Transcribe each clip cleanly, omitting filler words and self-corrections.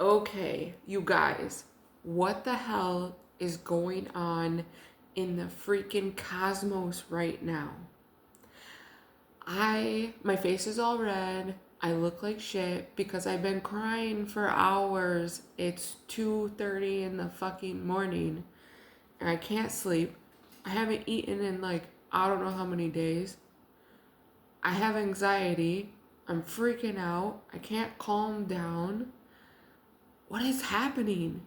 Okay, you guys, what the hell is going on in the freaking cosmos right now? My face is all red. I look like shit because I've been crying for hours. It's 2:30 in the fucking morning and I can't sleep. I haven't eaten in like I don't know how many days. I have anxiety. I'm freaking out. I can't calm down. What is happening?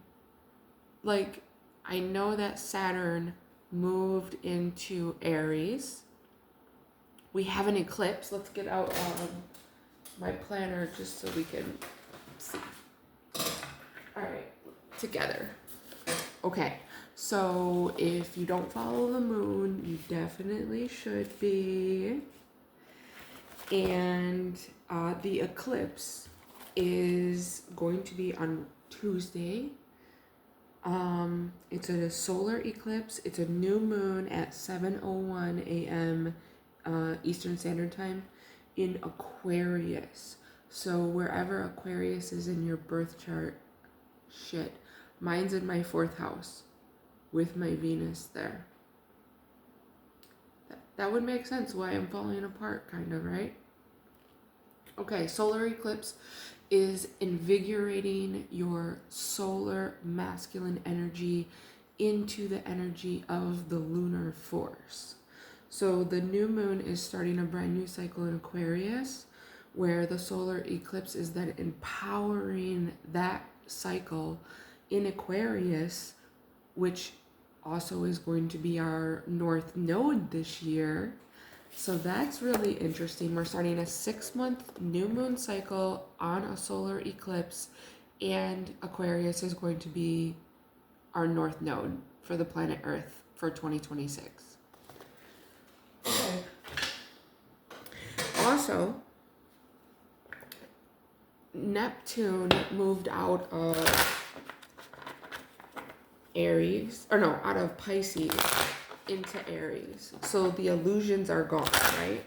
Like, I know that Saturn moved into Aries. We have an eclipse. Let's get out my planner just so we can see. All right, together. Okay, so if you don't follow the moon, you definitely should be. And the eclipse is going to be on Tuesday. It's a solar eclipse. It's a new moon at 7:01 a.m. Eastern Standard Time in Aquarius. So wherever Aquarius is in your birth chart, shit, mine's in my 4th house with my Venus there. That would make sense why I'm falling apart, kind of, right? Okay, solar eclipse is invigorating your solar masculine energy into the energy of the lunar force. So the new moon is starting a brand new cycle in Aquarius, where the solar eclipse is then empowering that cycle in Aquarius, which also is going to be our North Node this year. So that's really interesting. We're starting a 6-month new moon cycle on a solar eclipse, and Aquarius is going to be our North Node for the planet Earth for 2026. Okay. Also, Neptune moved out of out of Pisces into Aries. So the illusions are gone, right?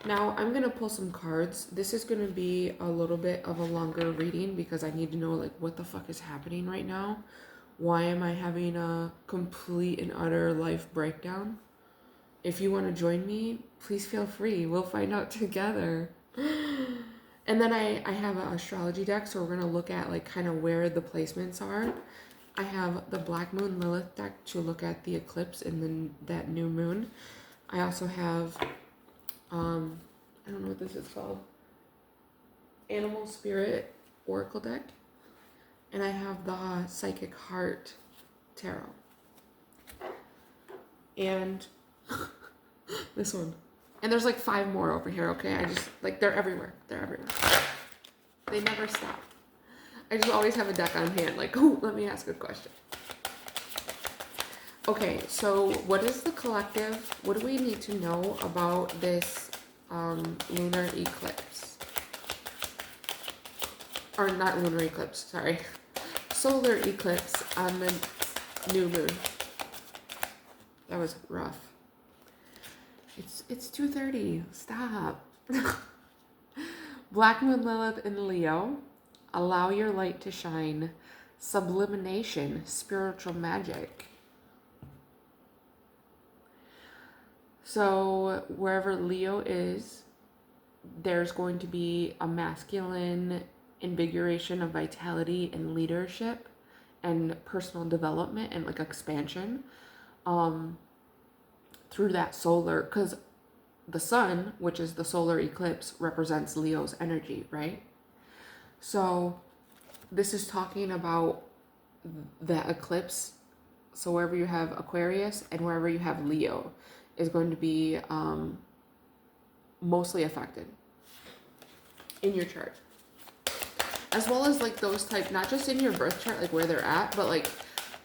Now I'm going to pull some cards. This is going to be a little bit of a longer reading because I need to know like what the fuck is happening right now. Why am I having a complete and utter life breakdown? If you want to join me, please feel free. We'll find out together. And then I have an astrology deck, so we're going to look at like kind of where the placements are. I have the Black Moon Lilith deck to look at the eclipse and then that new moon. I also have, I don't know what this is called, Animal Spirit Oracle deck. And I have the Psychic Heart Tarot. And this one. And there's like 5 more over here, okay? I just, like, they're everywhere. They're everywhere. They never stop. I just always have a deck on hand, like, oh, let me ask a question. Okay, so what is the collective? What do we need to know about this lunar eclipse? Or not lunar eclipse, sorry. Solar eclipse on the new moon. That was rough. It's 2:30. Stop. Black Moon Lilith in Leo. Allow your light to shine. Sublimination, spiritual magic. So wherever Leo is, there's going to be a masculine invigoration of vitality and leadership and personal development and like expansion through that solar, because the sun, which is the solar eclipse, represents Leo's energy, right? So this is talking about the eclipse. So wherever you have Aquarius and wherever you have Leo is going to be mostly affected in your chart. As well as like those type, not just in your birth chart, like where they're at, but like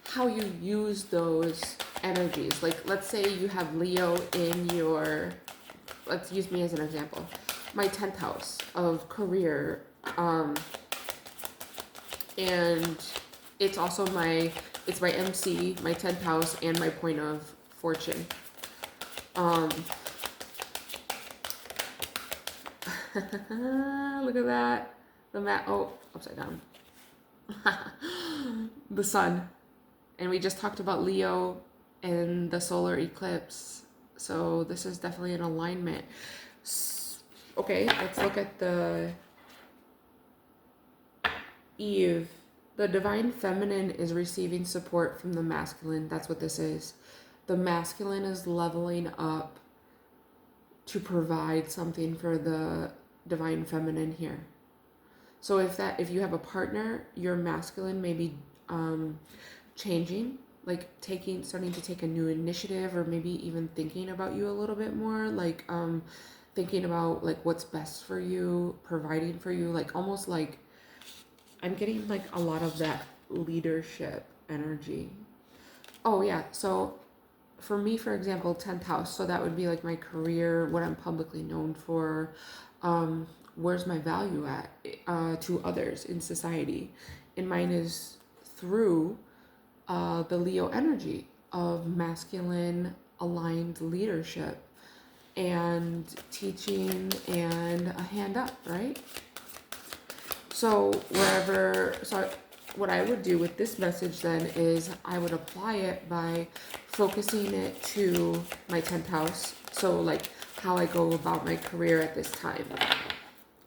how you use those energies. Like let's say you have Leo in your, let's use me as an example, my 10th house of career, and it's also it's my MC, my 10th house, and my point of fortune. Look at that. The mat, oh, upside down. The sun. And we just talked about Leo and the solar eclipse. So this is definitely an alignment. Okay, let's look at the Eve. The divine feminine is receiving support from the masculine. That's what this is. The masculine is leveling up to provide something for the divine feminine here. So if you have a partner, your masculine may be changing, like starting to take a new initiative, or maybe even thinking about you a little bit more, like thinking about like what's best for you, providing for you, like almost like I'm getting like a lot of that leadership energy. Oh yeah, so for me, for example, 10th house, so that would be like my career, what I'm publicly known for, where's my value at to others in society. And mine is through the Leo energy of masculine aligned leadership and teaching and a hand up, right? So what I would do with this message then is I would apply it by focusing it to my 10th house. So like how I go about my career at this time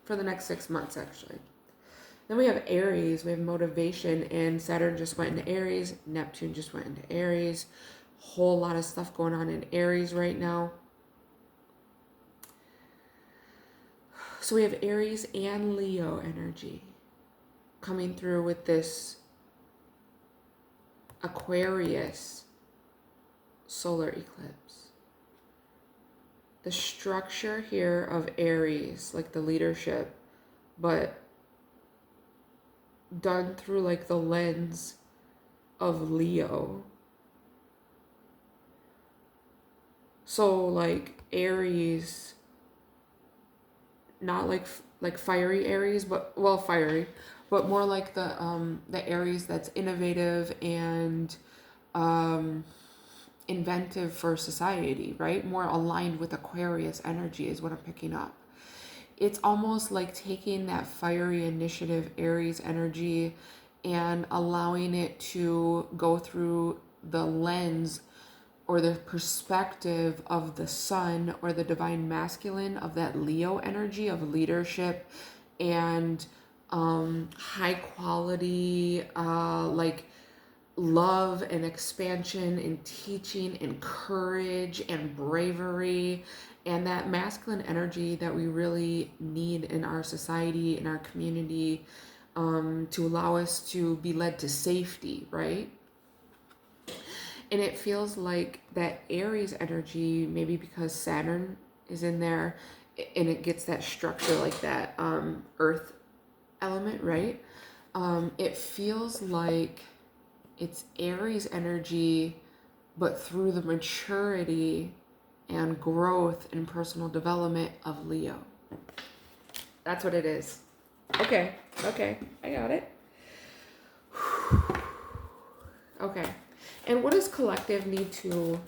for the next 6 months, actually. Then we have Aries, we have motivation, and Saturn just went into Aries, Neptune just went into Aries. Whole lot of stuff going on in Aries right now. So we have Aries and Leo energy coming through with this Aquarius solar eclipse. The structure here of Aries, like the leadership, but done through like the lens of Leo. So like Aries, not like fiery Aries, but well, fiery, but more like the Aries that's innovative and inventive for society, right? More aligned with Aquarius energy is what I'm picking up. It's almost like taking that fiery initiative Aries energy and allowing it to go through the lens or the perspective of the sun or the divine masculine of that Leo energy of leadership and high quality like love and expansion and teaching and courage and bravery and that masculine energy that we really need in our society, in our community, to allow us to be led to safety, right? And it feels like that Aries energy, maybe because Saturn is in there and it gets that structure like that earth element, right? It feels like it's Aries energy, but through the maturity and growth and personal development of Leo. That's what it is. Okay, I got it. Okay. And what does collective need to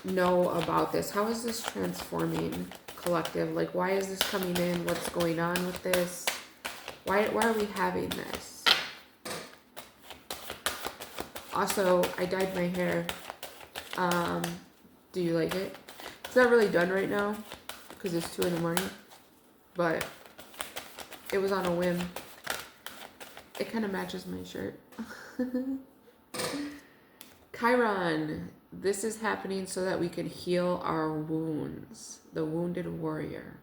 know about this? How is this transforming collective? Like, why is this coming in? What's going on with this? Why are we having this? Also, I dyed my hair. Do you like it? It's not really done right now because it's 2 a.m, but it was on a whim. It kind of matches my shirt. Chiron, this is happening so that we can heal our wounds. The wounded warrior.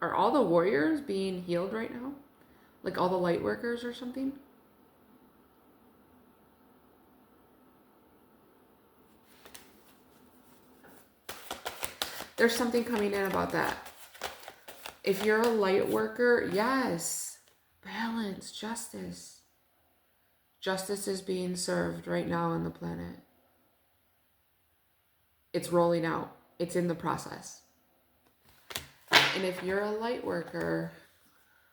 Are all the warriors being healed right now? Like all the light workers or something? There's something coming in about that. If you're a light worker, yes. Balance, justice. Justice is being served right now on the planet. It's rolling out. It's in the process. And if you're a light worker,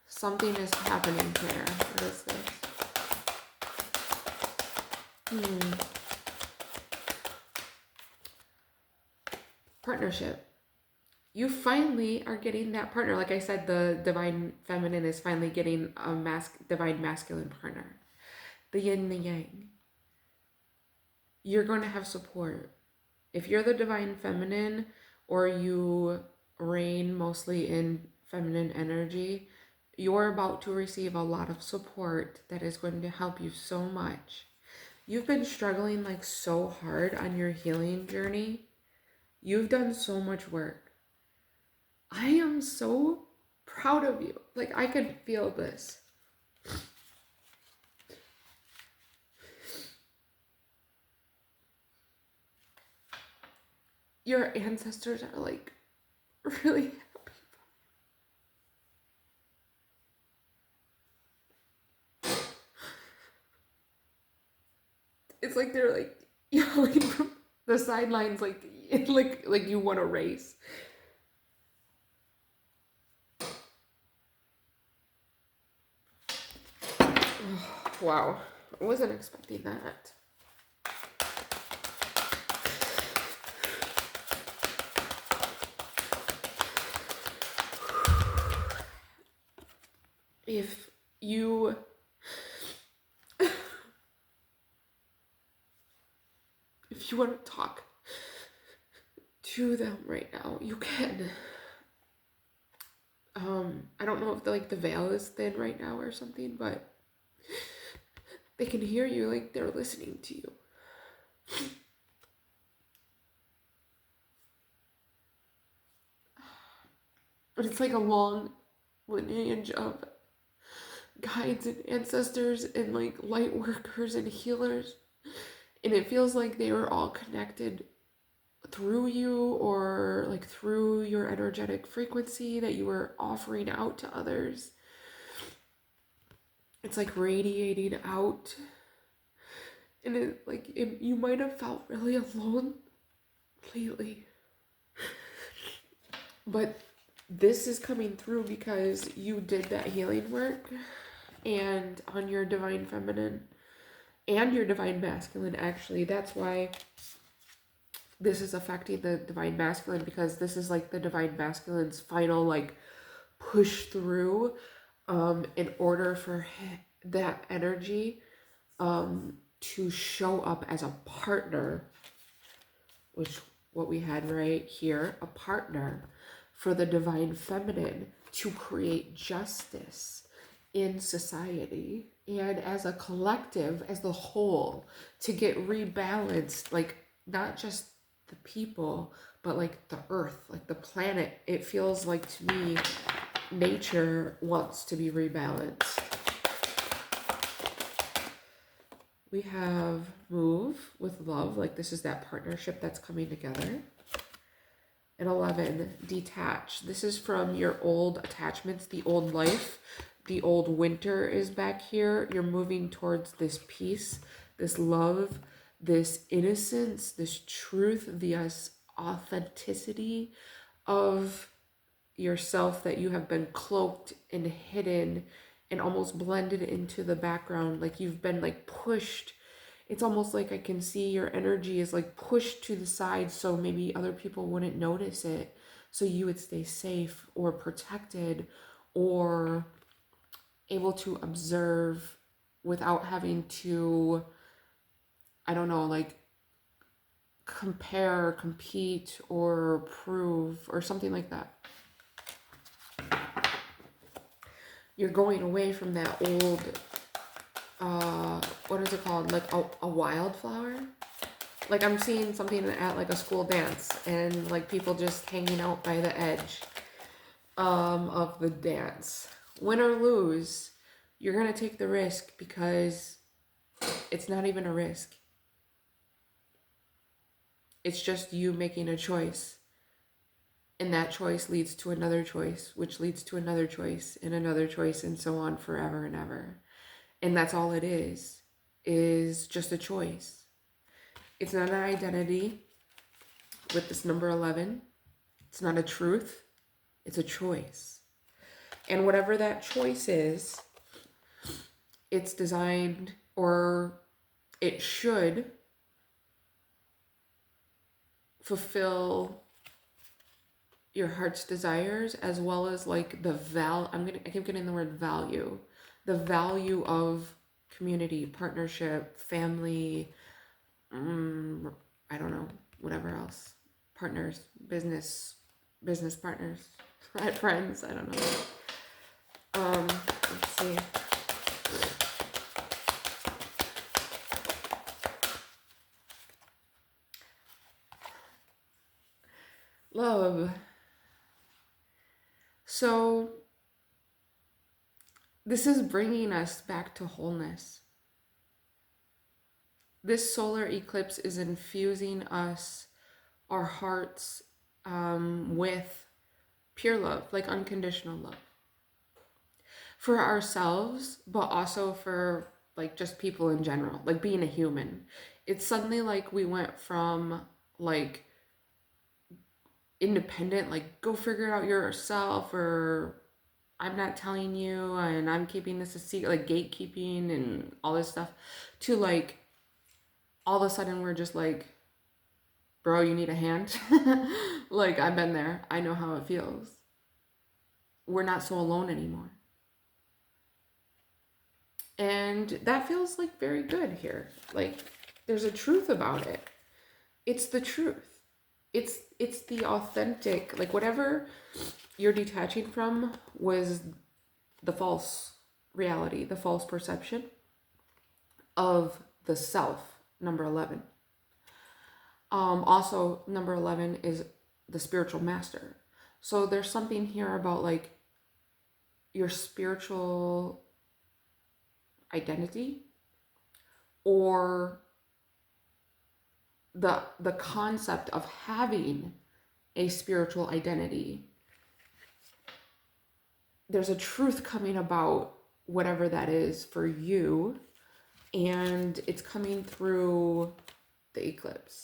something is happening here. What is this? Partnership. you finally are getting that partner. Like I said, the divine feminine is finally getting a divine masculine partner. The yin and the yang. You're going to have support. If you're the divine feminine, or you reign mostly in feminine energy, you're about to receive a lot of support that is going to help you so much. You've been struggling like so hard on your healing journey. You've done so much work. I am so proud of you. Like, I could feel this. Your ancestors are like really happy. It's like they're like yelling from the sidelines, like you won a race. Wow, I wasn't expecting that. If you want to talk to them right now, you can. I don't know if the veil is thin right now or something, but they can hear you, like they're listening to you. But it's like a long lineage of guides and ancestors and like light workers and healers, and it feels like they were all connected through you, or like through your energetic frequency that you were offering out to others. It's like radiating out, and you might have felt really alone lately, but this is coming through because you did that healing work, and on your divine feminine and your divine masculine. Actually, that's why this is affecting the divine masculine, because this is like the divine masculine's final like push through in order for that energy to show up as a partner, which what we had right here, a partner for the divine feminine to create justice in society, and as a collective, as the whole, to get rebalanced, like not just the people, but like the earth, like the planet. It feels like to me nature wants to be rebalanced. We have move with love, like this is that partnership that's coming together. And 11, detach. This is from your old attachments, the old life. The old winter is back here. You're moving towards this peace, this love, this innocence, this truth, this authenticity of yourself that you have been cloaked and hidden and almost blended into the background. Like you've been like pushed. It's almost like I can see your energy is like pushed to the side so maybe other people wouldn't notice it. So you would stay safe or protected or able to observe without having to, I don't know, like compare, compete, or prove, or something like that. You're going away from that old, what is it called? Like a wildflower? Like I'm seeing something at like a school dance and like people just hanging out by the edge of the dance. Win or lose, you're going to take the risk because it's not even a risk. It's just you making a choice. And that choice leads to another choice, which leads to another choice, and so on forever and ever. And that's all it is just a choice. It's not an identity with this number 11. It's not a truth. It's a choice. And whatever that choice is, it's designed, or it should fulfill your heart's desires, as well as like I keep getting the word value. The value of community, partnership, family, I don't know, whatever else. Partners, business partners, friends, I don't know. Let's see. Love. So this is bringing us back to wholeness. This solar eclipse is infusing us, our hearts, with pure love, like unconditional love. For ourselves, but also for like just people in general, like being a human. It's suddenly like we went from like independent, like go figure it out yourself, or I'm not telling you and I'm keeping this a secret, like gatekeeping and all this stuff, to like all of a sudden we're just like, bro, you need a hand. Like, I've been there, I know how it feels. We're not so alone anymore. And that feels like very good here. Like, there's a truth about it. It's the truth. It's the authentic, like whatever you're detaching from was the false reality, the false perception of the self, number 11. Also, number 11 is the spiritual master. So there's something here about like your spiritual identity, or the concept of having a spiritual identity. There's a truth coming about whatever that is for you, and it's coming through the eclipse.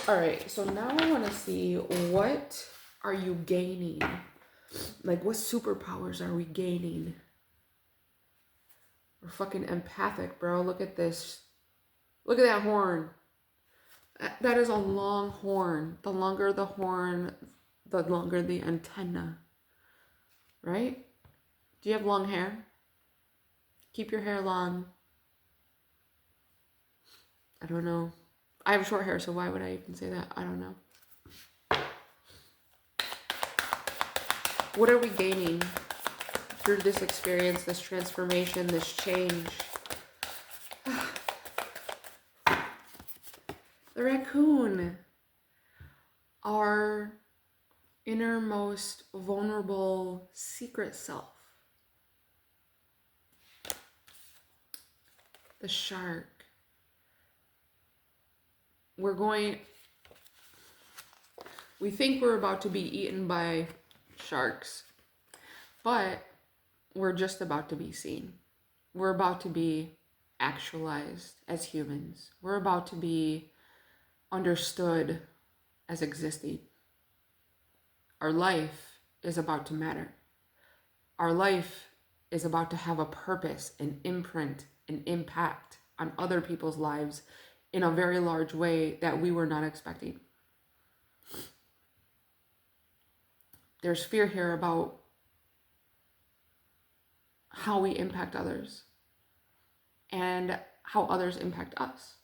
All right, so now I want to see, what are you gaining? Like, what superpowers are we gaining? We're fucking empathic, bro. Look at this. Look at that horn. That is a long horn. The longer the horn, the longer the antenna. Right? Do you have long hair? Keep your hair long. I don't know. I have short hair, so why would I even say that? I don't know. What are we gaining through this experience, this transformation, this change? The raccoon, our innermost vulnerable secret self. The shark. We think we're about to be eaten by sharks, but we're just about to be seen. We're about to be actualized as humans. We're about to be understood as existing. Our life is about to matter. Our life is about to have a purpose, an imprint, an impact on other people's lives in a very large way that we were not expecting. There's fear here about how we impact others and how others impact us.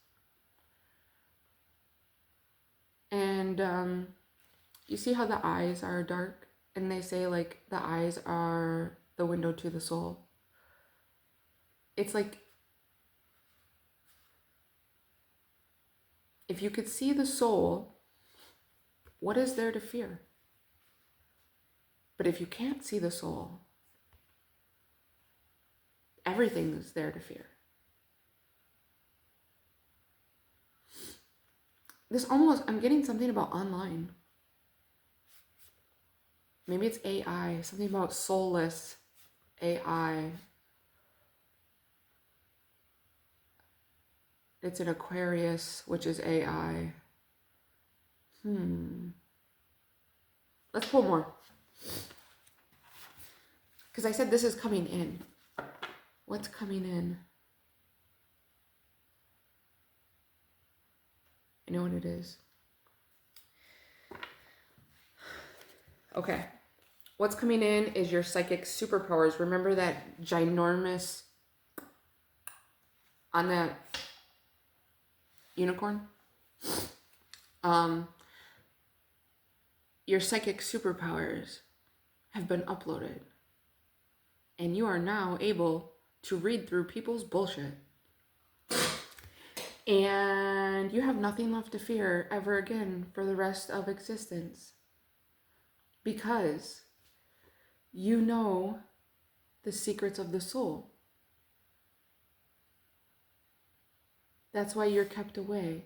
And you see how the eyes are dark? And they say like the eyes are the window to the soul. It's like, if you could see the soul, what is there to fear? But if you can't see the soul, everything is there to fear. I'm getting something about online. Maybe it's AI, something about soulless AI. It's an Aquarius, which is AI. Let's pull more. Because I said this is coming in. What's coming in? I know what it is. Okay. What's coming in is your psychic superpowers. Remember that ginormous on that unicorn? Your psychic superpowers have been uploaded, and you are now able to read through people's bullshit. And you have nothing left to fear ever again for the rest of existence. Because you know the secrets of the soul. That's why you're kept away.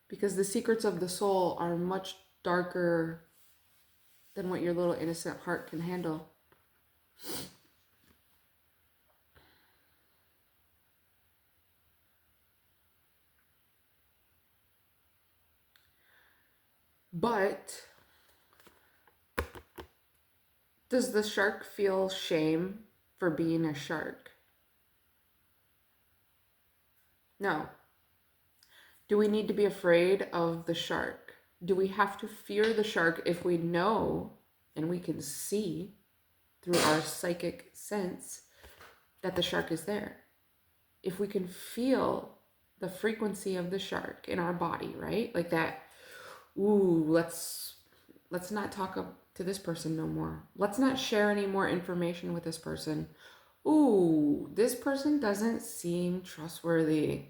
Because the secrets of the soul are much darker than what your little innocent heart can handle. But does the shark feel shame for being a shark? No. Do we need to be afraid of the shark? Do we have to fear the shark if we know and we can see through our psychic sense that the shark is there? If we can feel the frequency of the shark in our body, right? Like that, ooh, let's not talk to this person no more. Let's not share any more information with this person. Ooh, this person doesn't seem trustworthy.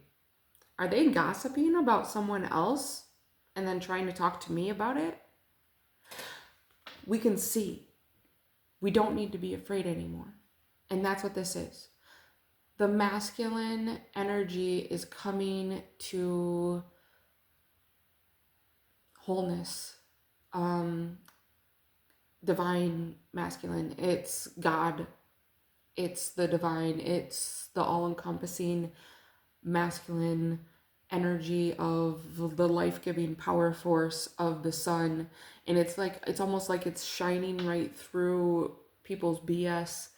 Are they gossiping about someone else and then trying to talk to me about it? We can see. We don't need to be afraid anymore. And that's what this is. The masculine energy is coming to wholeness. Divine masculine. It's God. It's the divine. It's the all-encompassing masculine energy of the life-giving power force of the sun. And it's almost like it's shining right through people's BS,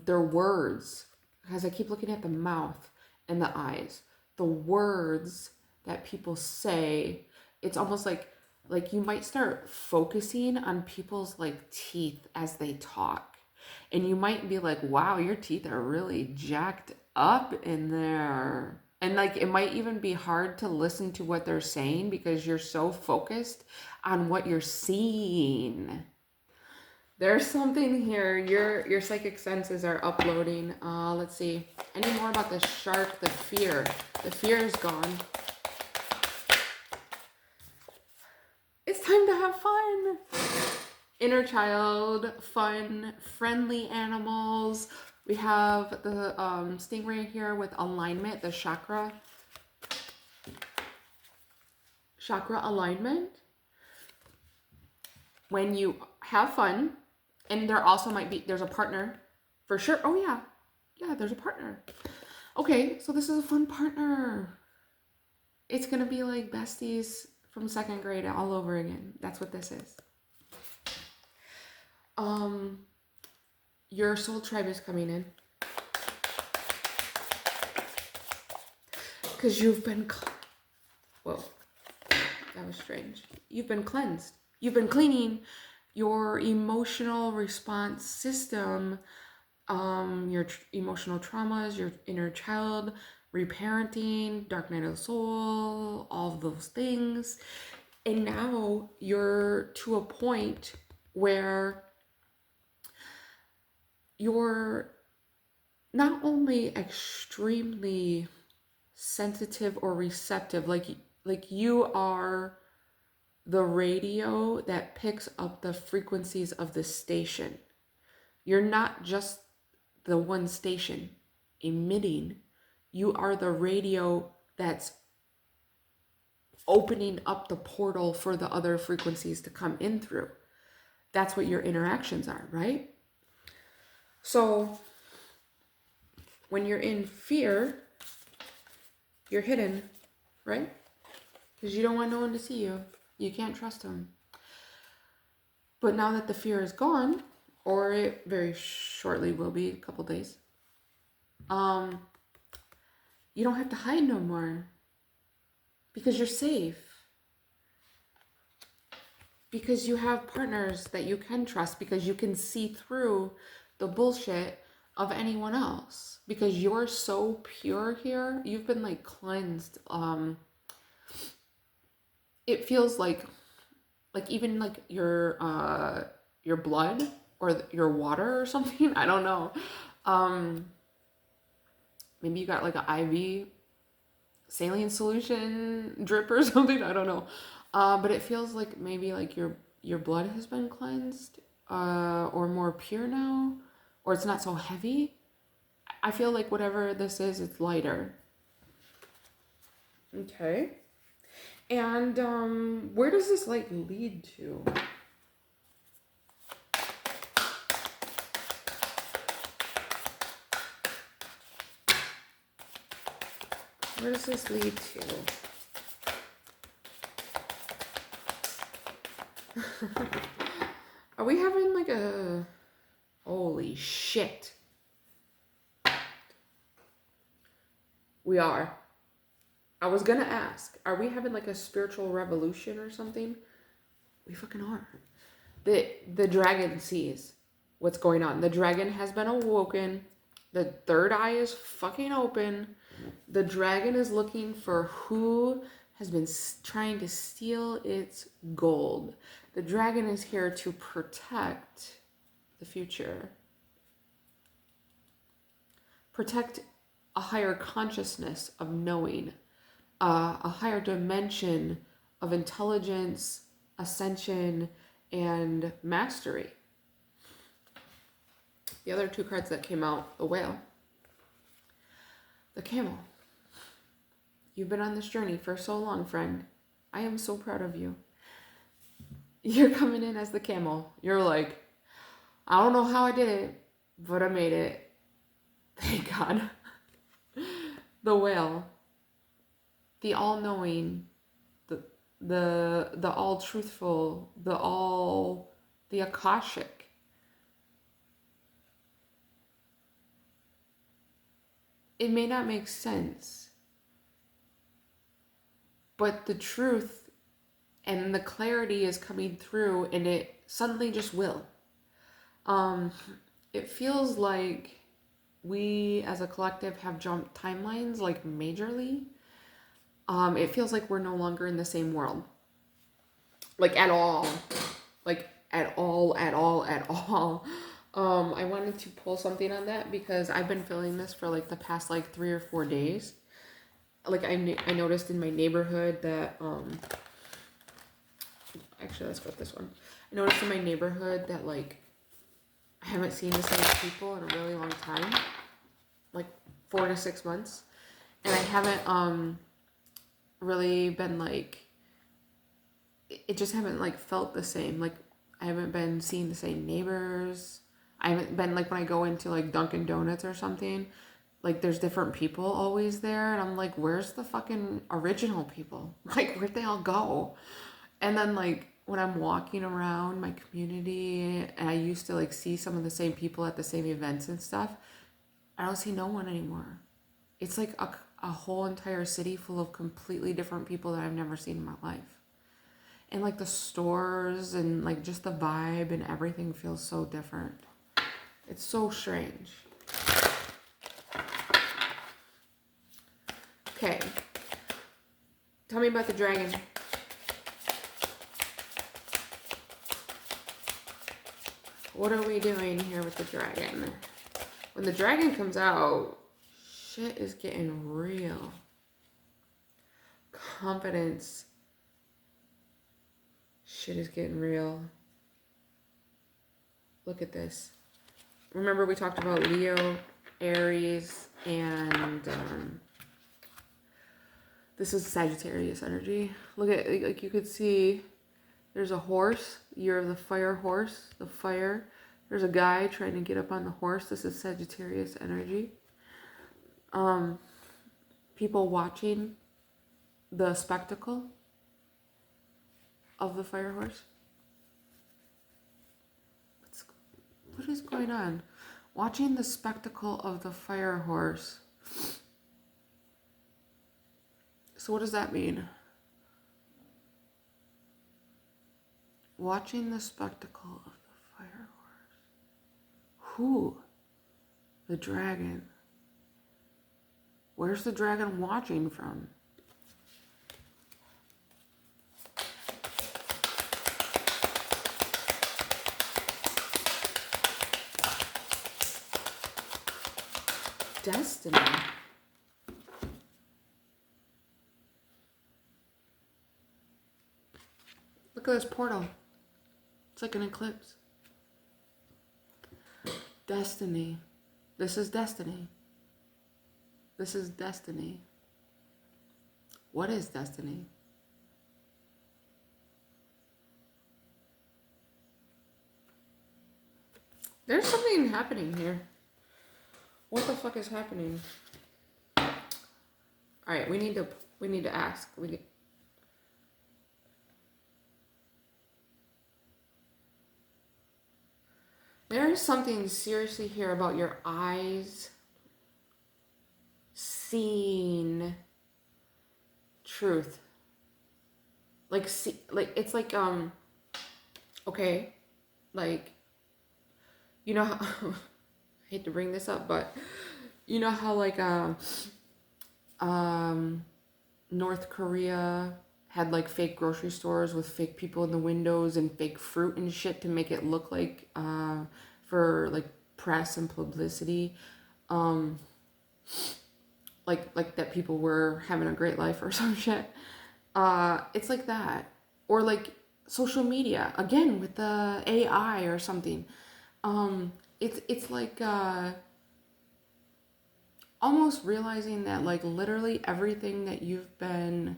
their words, because I keep looking at the mouth and the eyes, the words that people say. It's almost like you might start focusing on people's like teeth as they talk, and you might be like, wow, your teeth are really jacked up in there. And like it might even be hard to listen to what they're saying because you're so focused on what you're seeing. There's something here. Your psychic senses are uploading. Let's see. Any more about the shark? The fear. The fear is gone. It's time to have fun. Inner child, fun, friendly animals. We have the stingray here with alignment, the chakra alignment. When you have fun, and there also might be, there's a partner for sure. Oh yeah, there's a partner. Okay, so this is a fun partner. It's gonna be like besties from second grade all over again. That's what this is. Your soul tribe is coming in. Because you've been, whoa, that was strange. You've been cleansed. You've been cleaning your emotional response system, your emotional traumas, your inner child, reparenting, dark night of the soul, all of those things. And now you're to a point where you're not only extremely sensitive or receptive, like you are the radio that picks up the frequencies of the station. You're not just the one station emitting. You are the radio that's opening up the portal for the other frequencies to come in through. That's what your interactions are, right? So when you're in fear, you're hidden, right? Because you don't want no one to see you. You can't trust them. But now that the fear is gone, or it very shortly will be, a couple days, you don't have to hide no more. Because you're safe. because you have partners that you can trust, because you can see through the bullshit of anyone else, because you're so pure here. You've been like cleansed. It feels like even like your blood or your water or something. I don't know. um Maybe you got like an IV saline solution drip or something. I don't know. But it feels like maybe like your blood has been cleansed, or more pure now, or it's not so heavy. I feel like whatever this is, it's lighter. Okay. And where does this like lead to? Where does this lead to? Are we having like a... Holy shit. We are. I was gonna ask, are we having like a spiritual revolution or something? We fucking are. The dragon sees what's going on. The dragon has been awoken. The third eye is fucking open. The dragon is looking for who has been trying to steal its gold. The dragon is here to protect the future. Protect a higher consciousness of knowing, a higher dimension of intelligence, ascension, and mastery. The other two cards that came out, the whale, the camel. You've been on this journey for so long, friend. I am so proud of you. You're coming in as the camel. You're like, I don't know how I did it, but I made it. Thank God. The whale, the all-knowing, the all-truthful, the Akashic. It may not make sense, but the truth and the clarity is coming through, and it suddenly just will. It feels like we as a collective have jumped timelines like majorly. It feels like we're no longer in the same world. Like at all. Like at all. I wanted to pull something on that because I've been feeling this for like the past like 3 or 4 days. Like I noticed in my neighborhood that actually, let's go with this one. I noticed in my neighborhood that like I haven't seen the same people in a really long time, like 4 to 6 months, and I haven't really been like, it just haven't like felt the same. Like I haven't been seeing the same neighbors. I haven't been like, when I go into like Dunkin' Donuts or something, like there's different people always there, and I'm like, where's the fucking original people? Like where'd they all go? And then like when I'm walking around my community and I used to like see some of the same people at the same events and stuff, I don't see no one anymore. It's like a whole entire city full of completely different people that I've never seen in my life. And like the stores and like just the vibe and everything feels so different. It's so strange. Okay. Tell me about the dragon. What are we doing here with the dragon? When the dragon comes out, shit is getting real. Confidence. Shit is getting real. Look at this. Remember we talked about Leo, Aries, and this is Sagittarius energy. Look at, like you could see, there's a horse, year of the fire horse, the fire. There's a guy trying to get up on the horse. This is Sagittarius energy. People watching the spectacle of the fire horse. What is going on? Watching the spectacle of the fire horse. So what does that mean? Watching the spectacle of the fire horse. Who? The dragon. Where's the dragon watching from? Destiny. Look at this portal. It's like an eclipse. Destiny. This is destiny. This is destiny. What is destiny? There's something happening here. What the fuck is happening? All right, we need to ask. There is something seriously here about your eyes seeing truth. Like it's like okay, like you know how I hate to bring this up, but you know how like North Korea had like fake grocery stores with fake people in the windows and fake fruit and shit to make it look like for like press and publicity, like that people were having a great life or some shit. It's like that, or like social media again with the AI or something. It's like almost realizing that like literally everything that you've been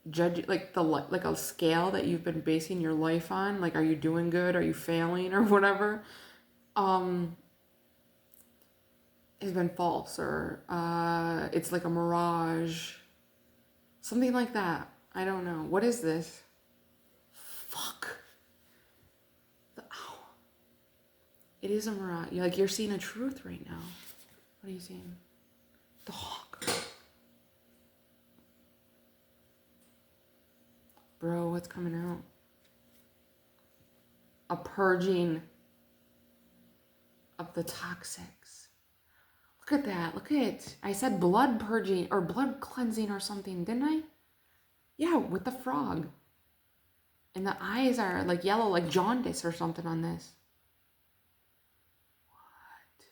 judging, like like a scale that you've been basing your life on, like are you doing good, are you failing, or whatever, has been false, or it's like a mirage, something like that. I don't know. What is this? Fuck. Ow. It is a mirage. Like you're seeing a truth right now. What are you seeing? The hawk. Bro, what's coming out? A purging of the toxics. Look at that. Look at it. I said blood purging or blood cleansing or something, didn't I? Yeah, with the frog. And the eyes are like yellow, like jaundice or something on this. What?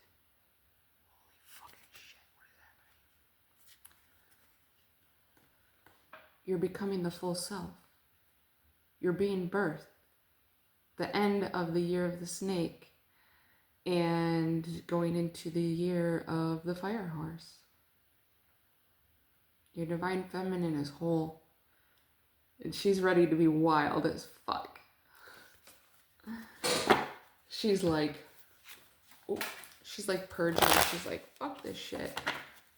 Holy fucking shit. What is happening? You're becoming the full self. You're being birthed. The end of the year of the snake and going into the year of the fire horse. Your divine feminine is whole. And she's ready to be wild as fuck. She's like purging. She's like, fuck this shit.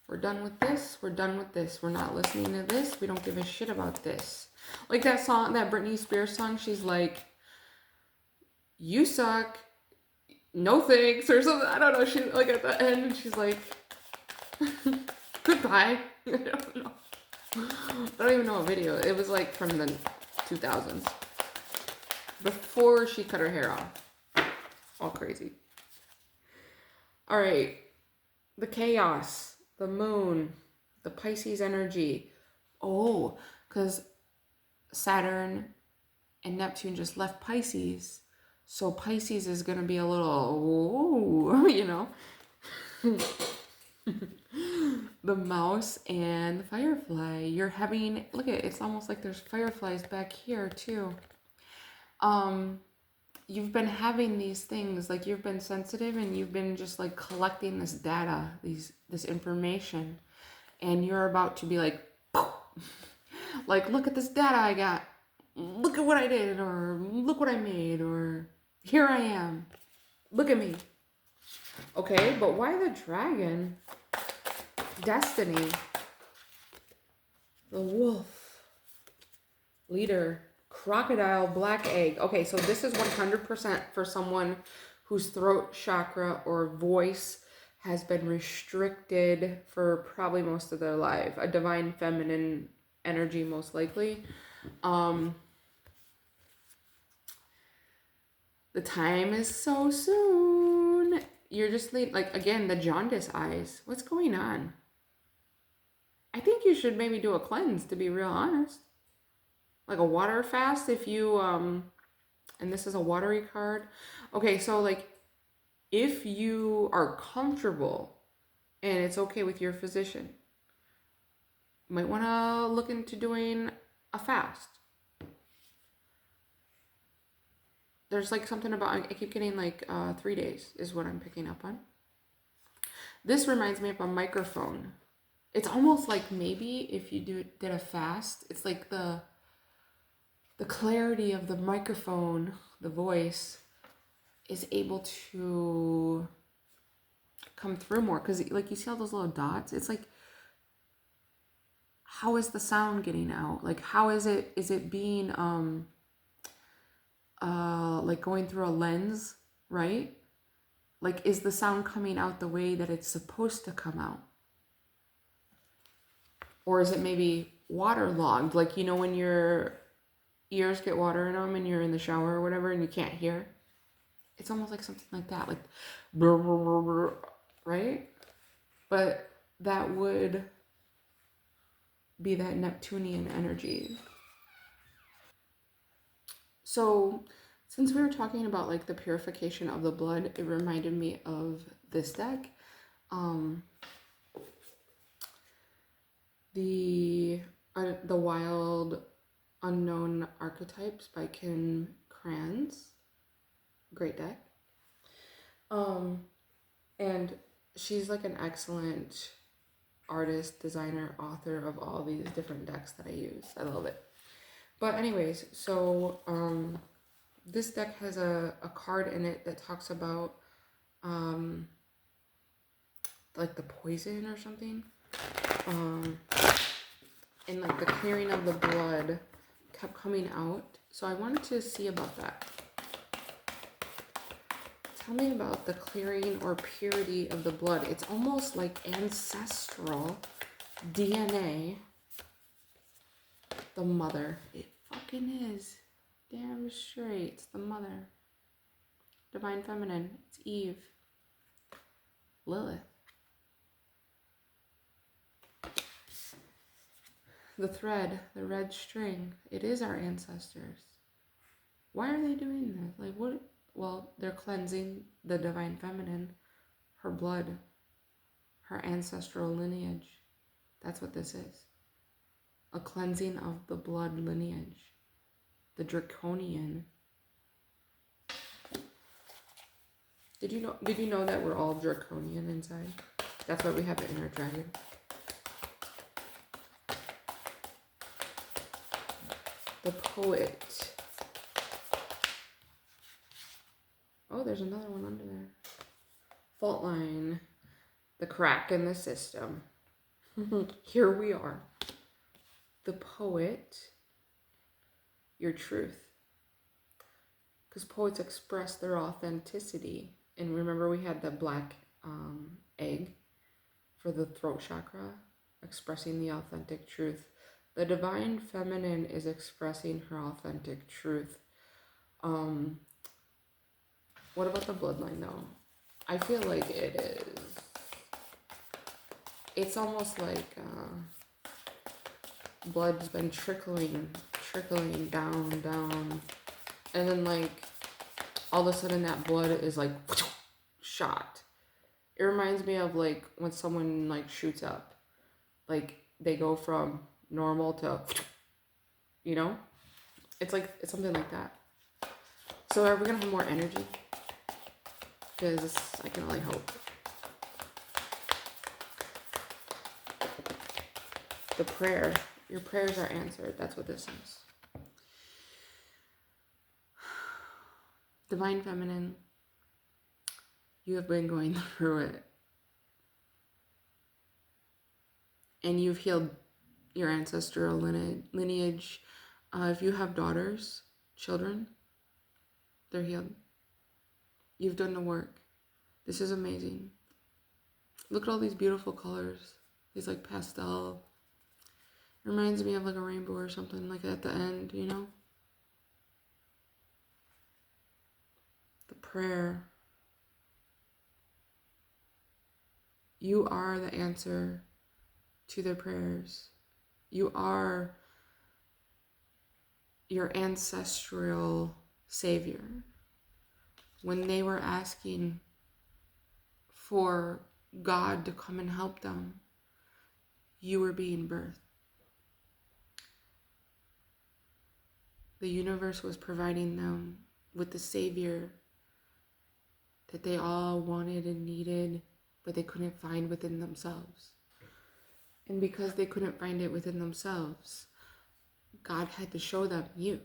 We're done with this. We're done with this. We're not listening to this. We don't give a shit about this. Like that song, that Britney Spears song, she's like, you suck. No thanks, or something. I don't know. She's like at the end, and she's like, goodbye. I don't know. I don't even know a video. It was like from the 2000s. Before she cut her hair off. All crazy. All right. The chaos. The moon. The Pisces energy. Oh, because Saturn and Neptune just left Pisces. So Pisces is going to be a little, whoa, you know. The mouse and the firefly. You're having, look at it, it's almost like there's fireflies back here too. You've been having these things, like you've been sensitive and you've been just like collecting this data, this information, and you're about to be like, like, look at this data I got. Look at what I did, or look what I made, or here I am. Look at me. Okay, but why the dragon? Destiny. The wolf. Leader. Crocodile, black egg. Okay, so this is 100% for someone whose throat chakra or voice has been restricted for probably most of their life. A divine feminine energy, most likely. The time is so soon. You're just like, again, the jaundice eyes. What's going on? I think you should maybe do a cleanse, to be real honest. Like a water fast if you, and this is a watery card. Okay, so like if you are comfortable and it's okay with your physician, you might want to look into doing a fast. There's like something about, I keep getting like 3 days is what I'm picking up on. This reminds me of a microphone. It's almost like maybe if you did a fast, it's like the clarity of the microphone, the voice, is able to come through more. Because like you see all those little dots, it's like, how is the sound getting out? Like how is it being like going through a lens, right? Like is the sound coming out the way that it's supposed to come out? Or is it maybe waterlogged? Like, you know, when your ears get water in them and you're in the shower or whatever and you can't hear? It's almost like something like that, like, brr, brr, brr, brr, right? But that would be that Neptunian energy. So, since we were talking about like the purification of the blood, it reminded me of this deck. The Wild Unknown Archetypes by Kim Kranz. Great deck. And she's like an excellent artist, designer, author of all these different decks that I use. I love it. But anyways, so this deck has a card in it that talks about like the poison or something. And like the clearing of the blood kept coming out. So I wanted to see about that. Tell me about the clearing or purity of the blood. It's almost like ancestral DNA. The mother. It fucking is. Damn straight. It's the mother. Divine feminine. It's Eve. Lilith. The thread. The red string. It is our ancestors. Why are they doing this? Like what? Well, they're cleansing the divine feminine, her blood, her ancestral lineage. That's what this is. A cleansing of the blood lineage. The draconian. Did you know that we're all draconian inside? That's why we have the inner dragon. The poet. Oh, there's another one under there. Fault line. The crack in the system. Here we are. The poet. Your truth. Because poets express their authenticity. And remember we had the black egg for the throat chakra. Expressing the authentic truth. The divine feminine is expressing her authentic truth. What about the bloodline though? I feel like it is. It's almost like blood's been trickling down. And then like all of a sudden that blood is like shot. It reminds me of like when someone like shoots up. Like they go from normal to, you know? It's something like that. So are we gonna have more energy? Because I can only hope. The prayer. Your prayers are answered. That's what this is. Divine feminine. You have been going through it. And you've healed your ancestral lineage. If you have daughters, children, they're healed. You've done the work. This is amazing. Look at all these beautiful colors. These like pastel. It reminds me of like a rainbow or something like at the end, you know? prayer. You are the answer to their prayers. You are your ancestral savior. When they were asking for God to come and help them, you were being birthed. The universe was providing them with the savior that they all wanted and needed, but they couldn't find within themselves. And because they couldn't find it within themselves, God had to show them you.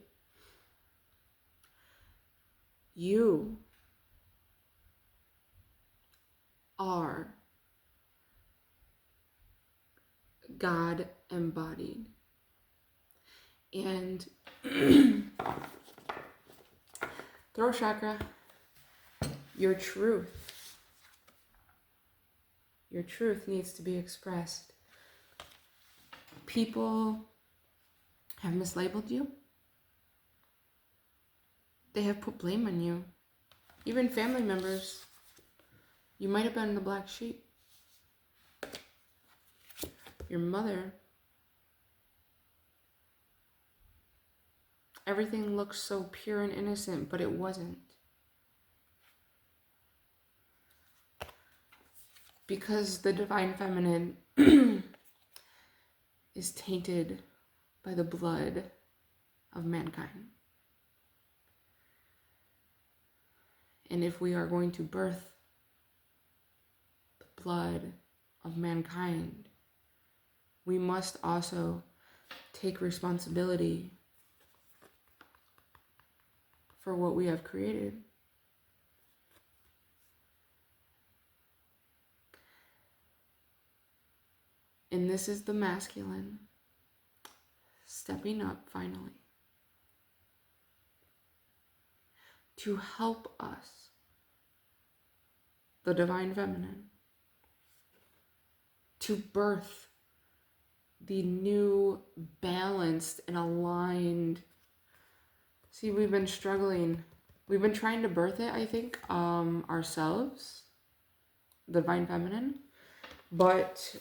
You are God embodied. And throat chakra, your truth needs to be expressed. People have mislabeled you. They have put blame on you. Even family members. You might have been the black sheep. Your mother. Everything looked so pure and innocent, but it wasn't. Because the divine feminine is tainted by the blood of mankind. And if we are going to birth the blood of mankind, we must also take responsibility for what we have created. And this is the masculine stepping up finally to help us, the divine feminine, to birth the new, balanced, and aligned. See, we've been struggling. We've been trying to birth it, I think, ourselves, the divine feminine, but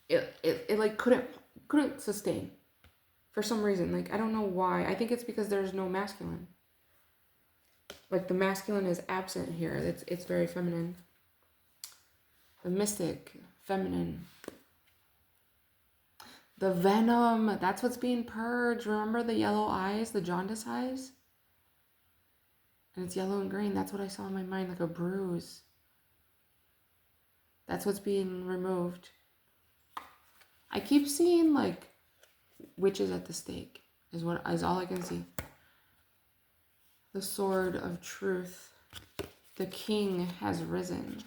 it like couldn't sustain for some reason. Like, I don't know why. I think it's because there's no masculine. Like, the masculine is absent here. It's very feminine. The mystic, feminine. The venom, that's what's being purged. Remember the yellow eyes, the jaundice eyes? And it's yellow and green. That's what I saw in my mind, like a bruise. That's what's being removed. I keep seeing like witches at the stake is all I can see. The sword of truth. The king has risen.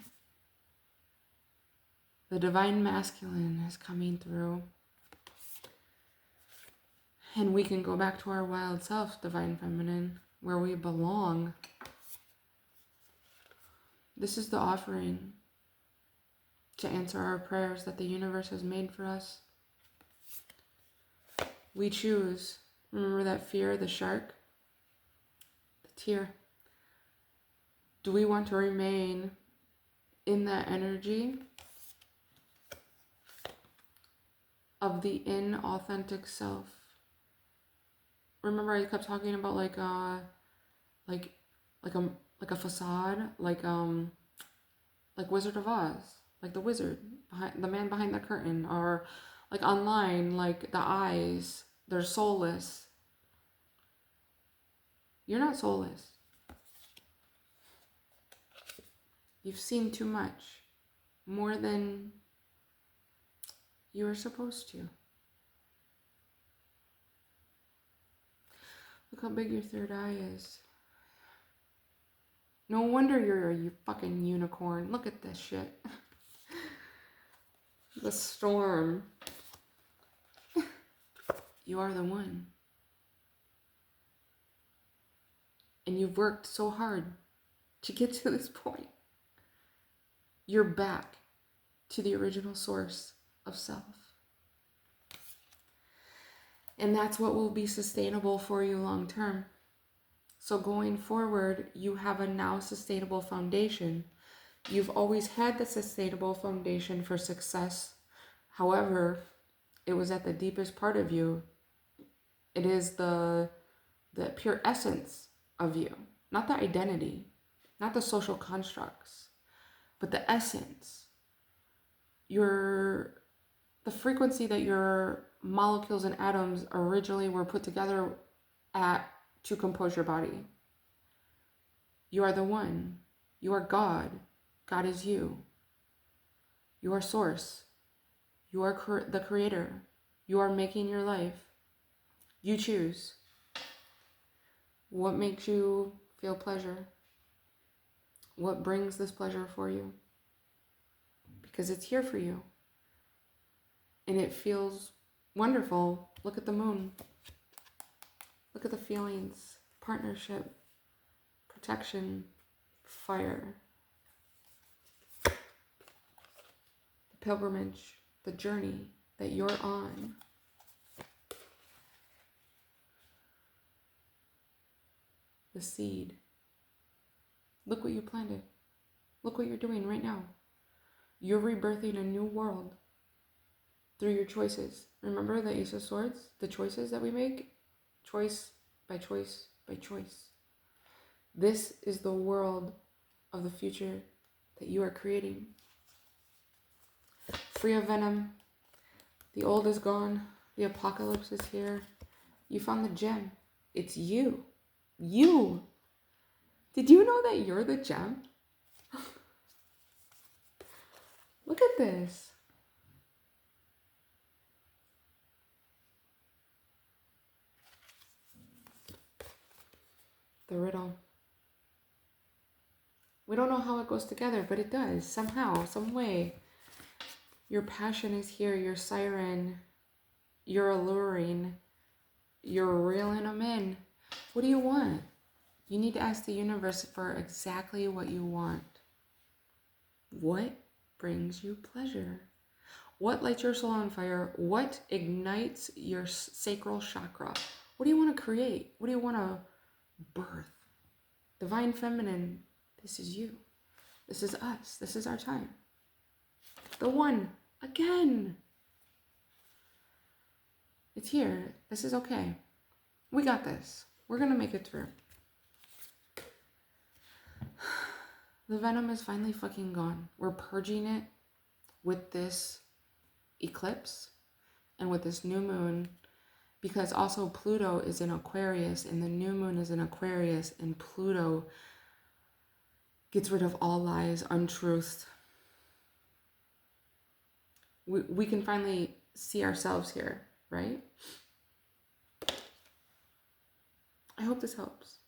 The divine masculine is coming through. And we can go back to our wild self, divine feminine, where we belong. This is the offering to answer our prayers that the universe has made for us. We choose. Remember that fear, the shark, the tear. Do we want to remain in that energy of the inauthentic self? Remember, I kept talking about like a facade, like Wizard of Oz, like the wizard behind the man behind the curtain, or like online, like the eyes, they're soulless. You're not soulless. You've seen too much, more than you were supposed to. Look how big your third eye is. No wonder you're a fucking unicorn. Look at this shit. The storm. You are the one. And you've worked so hard to get to this point. You're back to the original source of self. And that's what will be sustainable for you long term. So going forward, you have a now sustainable foundation. You've always had the sustainable foundation for success. However, it was at the deepest part of you. It is the pure essence of you, not the identity, not the social constructs, but the essence. The frequency that your molecules and atoms originally were put together at to compose your body. You are the one. You are God. God is you. You are source. You are the creator. You are making your life. You choose. What makes you feel pleasure? What brings this pleasure for you? Because it's here for you. And it feels wonderful. Look at the moon. Look at the feelings. Partnership. Protection. Fire. The pilgrimage. The journey that you're on. The seed. Look what you planted. Look what you're doing right now. You're rebirthing a new world through your choices. Remember the Ace of Swords? The choices that we make? Choice by choice by choice. This is the world of the future that you are creating. Free of Venom. The old is gone. The apocalypse is here. You found the gem. It's you. You. Did you know that you're the gem? Look at this. The riddle. We don't know how it goes together, but it does. Somehow, some way. Your passion is here. Your siren. You're alluring. You're reeling them in. What do you want? You need to ask the universe for exactly what you want. What brings you pleasure? What lights your soul on fire? What ignites your sacral chakra? What do you want to create? What do you want to birth? Divine Feminine, this is you. This is us. This is our time. The one, again. It's here. This is okay. We got this. We're going to make it through. The venom is finally fucking gone. We're purging it with this eclipse and with this new moon, because also Pluto is in Aquarius and the new moon is in Aquarius, and Pluto gets rid of all lies, untruths. We can finally see ourselves here, right? I hope this helps.